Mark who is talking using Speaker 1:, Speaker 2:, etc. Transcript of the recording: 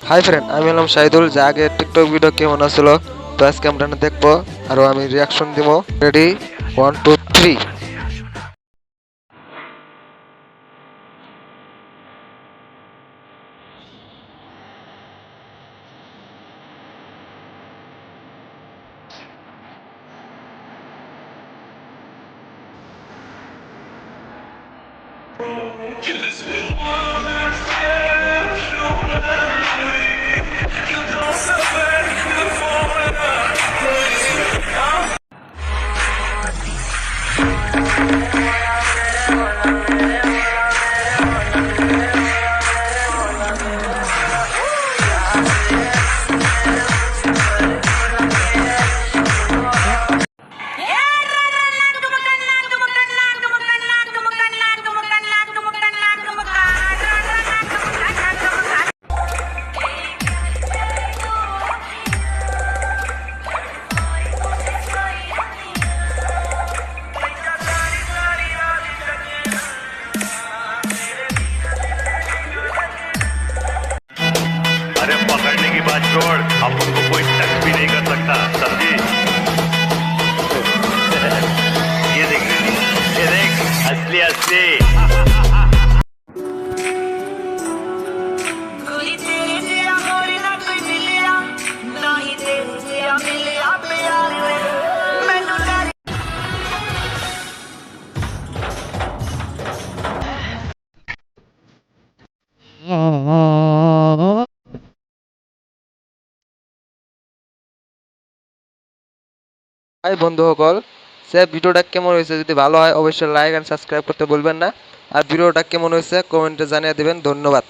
Speaker 1: Hi friend, আমি হলাম শাহিদুল। যা আগে টিকটক ভিডিও কেমন আসছিল, তো আজকে আমরা না দেখবো আর আমি রিয়াকশন দিব। রেডি, 1 2 3।
Speaker 2: अरे पकड़ने की बात छोड़, अपन को कोई टच भी नहीं कर सकता, समझी? ये देख, ये देख, असली असली।
Speaker 3: कोई तेरे जिया मोरी ना कोई मिलिया, ना ही तेरे जिया मिलिया प्यार वे, मैनू डर।
Speaker 1: হাই বন্ধুসকল, ভিডিওটা কেমন হয়েছে? যদি ভালো হয় অবশ্যই লাইক এন্ড সাবস্ক্রাইব করতে ভুলবেন না। আর ভিডিওটা কেমন হয়েছে কমেন্টে জানিয়ে দিবেন। ধন্যবাদ।